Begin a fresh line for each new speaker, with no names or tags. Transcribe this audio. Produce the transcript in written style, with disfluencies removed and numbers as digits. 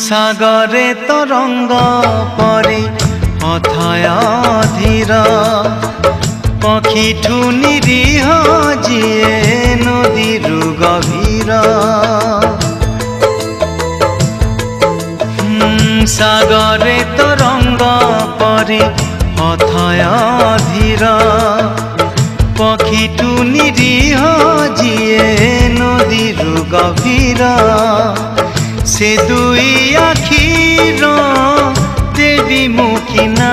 সাগরে তরঙ্গ পরি অথয় ধীর পক্ষীঠু নিরীহ যিয়ে নদীরু গভীর। সাগরে তরঙ্গ পরি অথয় ধীর পক্ষীঠু নিরীহ যিয়ে নদীরু গভীর। से दुई आखिर देवी मुखिना